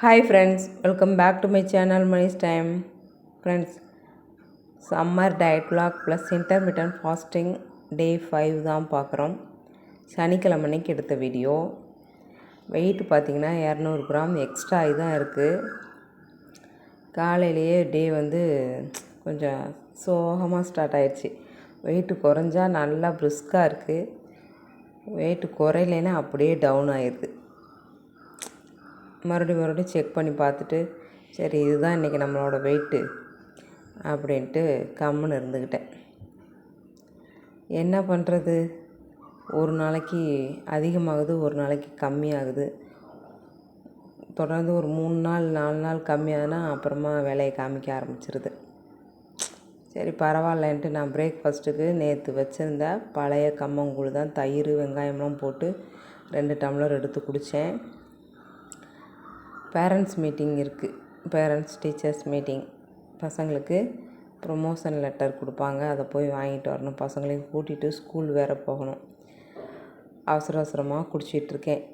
Hi friends, welcome back to my channel Manish Time. Friends, summer diet vlog plus intermittent fasting day 5 தான் பார்க்குறோம். சனிக்கிழமை அன்னைக்கு எடுத்த video. Wait பார்த்திங்கன்னா 200 gram extra தான் இருக்குது. காலையிலேயே டே கொஞ்சம் சோகமாக ஸ்டார்ட் ஆயிடுச்சு. வெயிட்டு குறைஞ்சா நல்லா பிரிஸ்காக இருக்குது. வெயிட்டு குறையிலனா அப்படியே டவுன் ஆயிடுது. மறுபடியும் செக் பண்ணி பார்த்துட்டு சரி இதுதான் இன்றைக்கி நம்மளோட வெயிட்டு அப்படின்ட்டு கம்முன்னு இருந்துக்கிட்டேன். என்ன பண்ணுறது, ஒரு நாளைக்கு அதிகமாகுது, ஒரு நாளைக்கு கம்மியாகுது. தொடர்ந்து ஒரு 3 நாள் 4 நாள் கம்மியாகுதுன்னா அப்புறமா வேலையை காமிக்க ஆரம்பிச்சிருது. சரி பரவாயில்லன்ட்டு நான் பிரேக்ஃபாஸ்ட்டுக்கு நேற்று வச்சுருந்த பழைய கம்மங்கூழ் தான், தயிர் வெங்காயம்லாம் போட்டு 2 டம்ளர் எடுத்து குடித்தேன். பேரண்ட்ஸ் மீட்டிங் இருக்குது, பேரண்ட்ஸ் டீச்சர்ஸ் மீட்டிங். பசங்களுக்கு ப்ரொமோஷன் லெட்டர் கொடுப்பாங்க, அதை போய் வாங்கிட்டு வரணும். பசங்களையும் கூட்டிகிட்டு ஸ்கூல் வேறு போகணும். அவசரமாக குடிச்சிட்ருக்கேன்.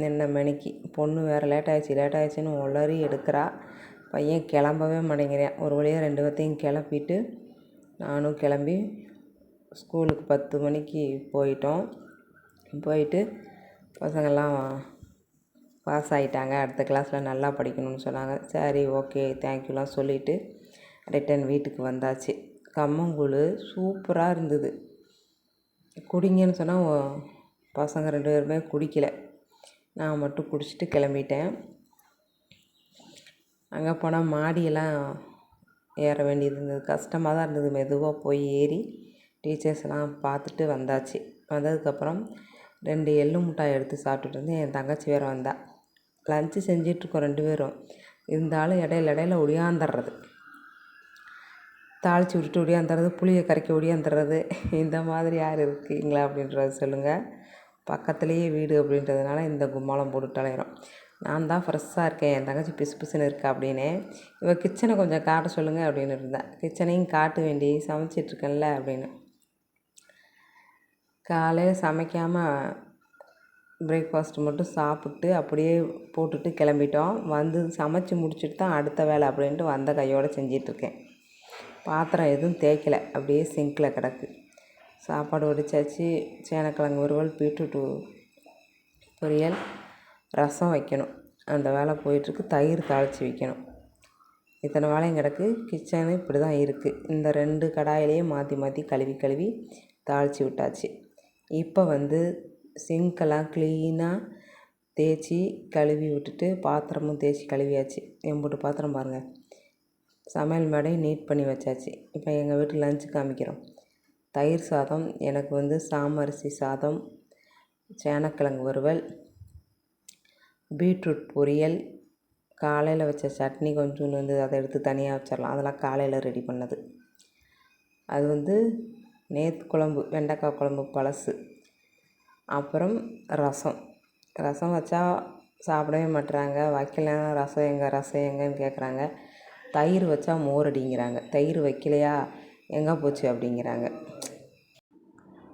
நின்ன மணிக்கு பொண்ணு வேறு லேட் ஆகிடுச்சின்னு உளறி எடுக்கிறா. பையன் கிளம்பவே மாட்டேங்கிறேன். ஒரு வழியாக 2 பேர்த்தையும் கிளப்பிட்டு நானும் கிளம்பி ஸ்கூலுக்கு 10 மணிக்கு போயிட்டு பசங்கள்லாம் பாஸ் ஆகிட்டாங்க, அடுத்த கிளாஸில் நல்லா படிக்கணும்னு சொன்னாங்க. சரி ஓகே தேங்க்யூலாம் சொல்லிவிட்டு ரிட்டன் வீட்டுக்கு வந்தாச்சு. கம்மங்கூழ் சூப்பராக இருந்தது. குடிங்கன்னு சொன்னால் பசங்க 2 பேருமே குடிக்கலை. நான் மட்டும் குடிச்சிட்டு கிளம்பிட்டேன். அங்கே போனால் மாடியெல்லாம் ஏற வேண்டியது இருந்தது, கஷ்டமாக தான் இருந்தது. மெதுவாக போய் ஏறி டீச்சர்ஸ்லாம் பார்த்துட்டு வந்தாச்சு. வந்ததுக்கப்புறம் 2 எள்ளு மிட்டாய் எடுத்து சாப்பிட்டுட்டு இருந்தேன். என் தங்கச்சி வேறு வந்தா. லஞ்சு செஞ்சிட்ருக்கோம் 2 பேரும். இருந்தாலும் இடையில ஒடியாந்துடுறது, தாளித்து விட்டுட்டு ஒடியாந்துடுறது, புளியை கரைக்க ஒடியாந்துடுறது. இந்த மாதிரி யார் இருக்கீங்களா அப்படின்றத சொல்லுங்கள். பக்கத்துலேயே வீடு அப்படின்றதுனால இந்த கும்மாளம் போட்டு அலையிறோம். நான் தான் ஃப்ரெஷ்ஷாக இருக்கேன், என் தங்கச்சி பிசுன்னு இருக்கா அப்படின்னு. இவள் கிச்சனை கொஞ்சம் காட்ட சொல்லுங்கள் அப்படின்னு இருந்தேன். கிச்சனையும் காட்ட வேண்டி சமைச்சிட்ருக்கேன்ல அப்படின்னு. காலையில் சமைக்காமல் பிரேக்ஃபாஸ்ட் மட்டும் சாப்பிட்டு அப்படியே போட்டுட்டு கிளம்பிட்டோம். சமைச்சி முடிச்சுட்டு தான் அடுத்த வேலை அப்படின்ட்டு வந்த கையோடு செஞ்சிட்ருக்கேன். பாத்திரம் எதுவும் தேய்க்கலை, அப்படியே சிங்கில் கிடக்கு. சாப்பாடு வடித்தாச்சு. சேனக்கிழங்கு வறுவல், பீட்ரூட் பொரியல், ரசம் வைக்கணும், அந்த வேலை போயிட்டுருக்கு. தயிர் தாளித்து வைக்கணும். இத்தனை வேலையும் கிடக்கு. கிச்சனு இப்படி தான் இருக்குது. இந்த 2 கடாயிலையும் மாற்றி கழுவி தாளித்து விட்டாச்சு. இப்போ சிங்கெல்லாம் க்ளீனாக தேய்ச்சி கழுவி விட்டுட்டு பாத்திரமும் தேய்ச்சி கழுவியாச்சு. எம்புட்டு பாத்திரம் பாருங்கள். சமையல் மேடையை நீட் பண்ணி வச்சாச்சு. இப்போ எங்கள் வீட்டில் லஞ்சு காமிக்கிறோம். தயிர் சாதம், எனக்கு சாமரிசி சாதம், சேனக்கிழங்கு வறுவல், பீட்ரூட் பொரியல், காலையில் வச்ச சட்னி கொஞ்சோண்டு அதை எடுத்து தனியாக வச்சிடலாம். அதெல்லாம் காலையில் ரெடி பண்ணது. அது நேற்று குழம்பு, வெண்டைக்காய் குழம்பு பழசு. அப்புறம் ரசம் வச்சா சாப்பிடவே மாட்டுறாங்க. வைக்கலைன்னா ரசம் எங்கன்னு கேட்குறாங்க. தயிர் வச்சா மோர் அடிங்கிறாங்க. தயிர் வைக்கலையா எங்கே போச்சு அப்படிங்கிறாங்க.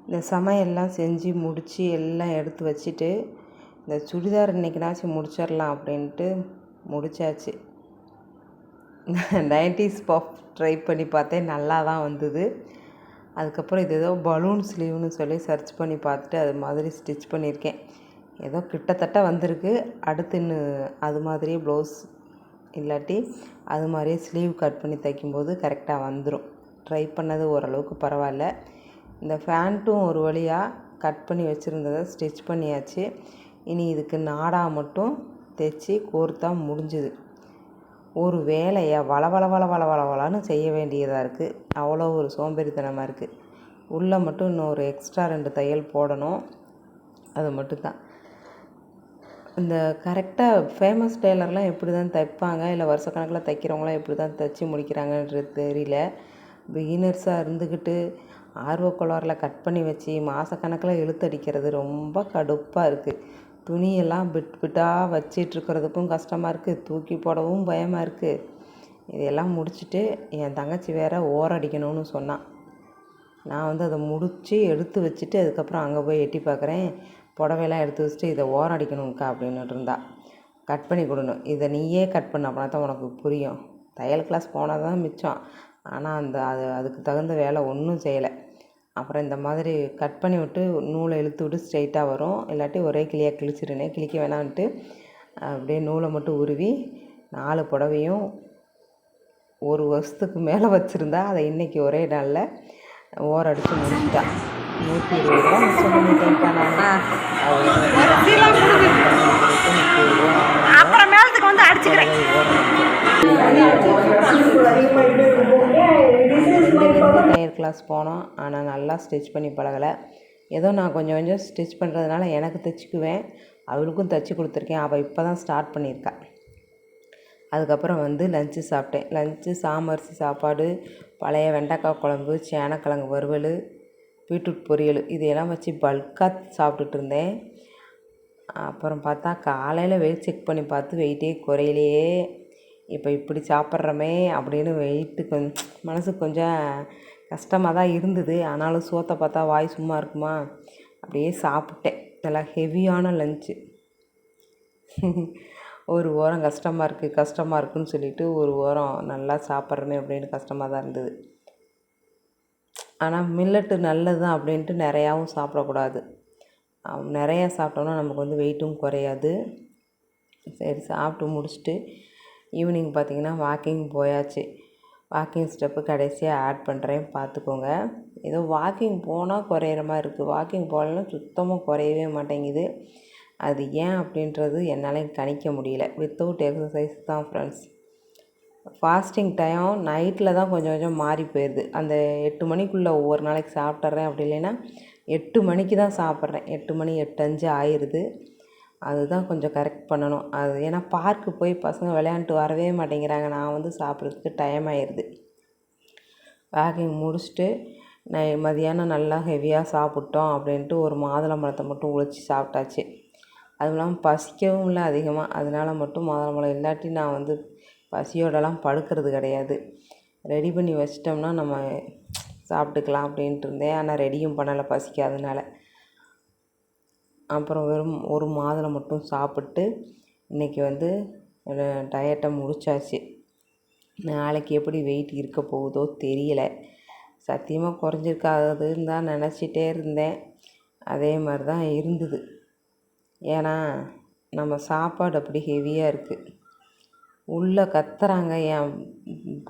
இந்த சமையல்லாம் செஞ்சு முடித்து எல்லாம் எடுத்து வச்சுட்டு இந்த சுடிதார் இன்றைக்கினாச்சும் முடிச்சிடலாம் அப்படின்ட்டு முடித்தாச்சு. 90s பஃப் ட்ரை பண்ணி பார்த்தேன், நல்லா தான் வந்தது. அதுக்கப்புறம் இது ஏதோ பலூன் ஸ்லீவ்னு சொல்லி சர்ச் பண்ணி பார்த்துட்டு அது மாதிரி ஸ்டிச் பண்ணியிருக்கேன். ஏதோ கிட்டத்தட்ட வந்திருக்கு. அடுத்து இன்னும் அது மாதிரியே ப்ளவுஸ் இல்லாட்டி அது மாதிரியே ஸ்லீவ் கட் பண்ணி தைக்கும்போது கரெக்டாக வந்துடும். ட்ரை பண்ணது ஓரளவுக்கு பரவாயில்ல. இந்த ஃபேண்ட்டும் ஒரு வழியாக கட் பண்ணி வச்சுருந்ததை ஸ்டிச் பண்ணியாச்சு. இனி இதுக்கு நாடா மட்டும் தைச்சி கோர்த்தா முடிஞ்சுது. ஒரு வேலையை வளவளன்னு செய்ய வேண்டியதாக இருக்குது. அவ்வளோ ஒரு சோம்பேறித்தனமாக இருக்குது. உள்ளே மட்டும் இன்னும் ஒரு எக்ஸ்ட்ரா 2 தையல் போடணும், அது மட்டும்தான். இந்த கரெக்டாக ஃபேமஸ் டெய்லர்லாம் எப்படி தான் தைப்பாங்க, இல்லை வருஷக்கணக்கில் தைக்கிறவங்களாம் எப்படி தான் தைச்சி முடிக்கிறாங்கன்றது தெரியல. பிகினர்ஸாக இருந்துக்கிட்டு ஆர்வக்கோளாறில் கட் பண்ணி வச்சு மாதக்கணக்கில் இழுத்தடிக்கிறது ரொம்ப கடுப்பாக இருக்குது. துணியெல்லாம் பிட்டாக வச்சிட்ருக்கிறதுக்கும் கஷ்டமாக இருக்குது, தூக்கி போடவும் பயமாக இருக்குது. இதையெல்லாம் முடிச்சுட்டு என் தங்கச்சி வேறு ஓரடிக்கணும்னு சொன்னான். நான் அதை முடித்து எடுத்து வச்சுட்டு அதுக்கப்புறம் அங்கே போய் எட்டி பார்க்குறேன். புடவையெல்லாம் எடுத்து வச்சுட்டு இதை ஓரம் அடிக்கணுங்க்கா அப்படின்னுட்டு இருந்தா. கட் பண்ணி கொடுணும். இதை நீயே கட் பண்ண அப்படின்னா தான் உனக்கு புரியும். தையல் கிளாஸ் போனால் தான் மிச்சம். ஆனால் அதுக்கு தகுந்த வேலை ஒன்றும் செய்யலை. அப்புறம் இந்த மாதிரி கட் பண்ணி விட்டு நூலை இழுத்து விட்டு ஸ்ட்ரைட்டாக வரும். இல்லாட்டி ஒரே கிளியாக கிழிச்சிருனேன். கிழிக்க வேணான்ட்டு அப்படியே நூலை மட்டும் உருவி 4 புடவையும் 1 வருஷத்துக்கு மேலே வச்சுருந்தா அதை இன்றைக்கி ஒரே நாளில் ஓரடித்து முடிச்சிட்டா. 120 ரூபா மிச்சம் பண்ணிட்டேன்க்கா நான். தையல் கிளாஸ் போனோம். ஆனால் நல்லா ஸ்டிச் பண்ணி பழகலை. ஏதோ நான் கொஞ்சம் கொஞ்சம் ஸ்டிச் பண்ணுறதுனால எனக்கு தைச்சிக்குவேன், அவளுக்கும் தைச்சி கொடுத்துருக்கேன். அவள் இப்போ தான் ஸ்டார்ட் பண்ணியிருக்கா. அதுக்கப்புறம் வந்து லஞ்சு சாப்பிட்டேன். லஞ்சு சாமரிசி சாப்பாடு, பழைய வெண்டைக்காய் குழம்பு, சேனக்கிழங்கு வறுவல், பீட்ரூட் பொரியல் இதையெல்லாம் வச்சு பல்காக சாப்பிட்டுட்டு இருந்தேன். அப்புறம் பார்த்தா காலையில் வெயிட் செக் பண்ணி பார்த்து வெயிட்டே குறையிலையே. இப்போ இப்படி சாப்பிட்றோமே அப்படின்னு வெயிட்டு மனசுக்கு கொஞ்சம் கஷ்டமாக தான் இருந்தது. ஆனாலும் சோத்தை பார்த்தா வாய் சும்மா இருக்குமா, அப்படியே சாப்பிட்டேன். நல்லா ஹெவியான லஞ்சு. ஒரு ஓரம் கஷ்டமாக இருக்குதுன்னு சொல்லிவிட்டு ஒரு ஓரம் நல்லா சாப்பிட்றோமே அப்படின்னு கஷ்டமாக தான் இருந்தது. ஆனால் மில்லட்டு நல்லது தான் அப்படின்ட்டு நிறையாவும் சாப்பிடக்கூடாது. நிறையா சாப்பிட்டோம்னா நமக்கு வந்து வெயிட்டும் குறையாது. சரி, சாப்பிட்டு முடிச்சுட்டு ஈவினிங் பார்த்திங்கன்னா வாக்கிங் போயாச்சு. வாக்கிங் ஸ்டெப்பு கடைசியாக ஆட் பண்ணுறேன், பார்த்துக்கோங்க. ஏதோ வாக்கிங் போனால் குறையிற மாதிரி இருக்குது. வாக்கிங் போகலன்னா சுத்தமாக குறையவே மாட்டேங்குது. அது ஏன் அப்படின்றது என்னால் கணிக்க முடியல. வித்தவுட் எக்ஸசைஸ் தான் ஃப்ரெண்ட்ஸ். ஃபாஸ்டிங் டைம் நைட்டில் தான் கொஞ்சம் கொஞ்சம் மாறி போயிடுது. அந்த 8 மணிக்குள்ளே ஒவ்வொரு நாளைக்கு சாப்பிட்றேன். அப்படி இல்லைன்னா 8 மணிக்கு தான் சாப்பிட்றேன். 8 மணி 8:05 ஆயிடுது. அதுதான் கொஞ்சம் கரெக்ட் பண்ணணும். அது ஏன்னா பார்க்கு போய் பசங்க விளையாண்டுட்டு வரவே மாட்டேங்கிறாங்க. நான் வந்து சாப்பிட்றதுக்கு டைம் ஆயிடுது. வாக்கிங் முடிச்சுட்டு மதியானம் நல்லா ஹெவியாக சாப்பிட்டோம் அப்படின்ட்டு ஒரு மாதுளம்பழத்தை மட்டும் உழிச்சி சாப்பிட்டாச்சு. அதுவும் இல்லாமல் பசிக்கவும் இல்லை அதிகமாக. அதனால மட்டும் மாதுளம்பழம், இல்லாட்டி நான் வந்து பசியோடலாம் படுக்கிறது கிடையாது. ரெடி பண்ணி வச்சிட்டோம்னா நம்ம சாப்பிட்டுக்கலாம் அப்படின்ட்டு இருந்தேன். ஆனால் ரெடியும் பண்ணலை பசிக்காதனால. அப்புறம் வெறும் ஒரு மாதுளை மட்டும் சாப்பிட்டு இன்றைக்கி வந்து டயட்டை முடிச்சாச்சு. நாளைக்கு எப்படி வெயிட் இருக்க போகுதோ தெரியலை. சத்தியமாக குறைஞ்சிருக்காதுன்னு தான் நினச்சிட்டே இருந்தேன். அதே மாதிரி தான் இருந்தது. ஏன்னா நம்ம சாப்பாடு அப்படி ஹெவியாக இருக்குது. உள்ளே கத்துறாங்க, என்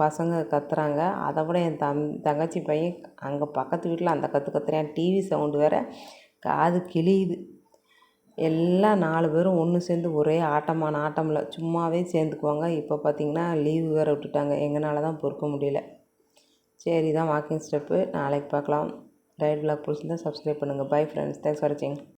பசங்க கத்துறாங்க. அதை விட என் தங்கச்சி பையன் அங்கே பக்கத்து வீட்டில் அந்த கத்துறான். டிவி சவுண்டு வேறு காது கிழியுது. எல்லாம் 4 பேரும் ஒன்று சேர்ந்து ஒரே ஆட்டமான ஆட்டமில் சும்மாவே சேர்ந்துக்குவாங்க. இப்போ பார்த்திங்கன்னா லீவு வேறு விட்டுட்டாங்க. எங்களால் தான் பொறுக்க முடியல. சரி, தான் வாக்கிங் ஸ்டெப்பு. நாளைக்கு பார்க்கலாம். டயட் விலாக் பிடிச்சிருந்தா சப்ஸ்கிரைப் பண்ணுங்கள். Bye friends. தேங்க்ஸ் ஃபார் வாட்சிங்.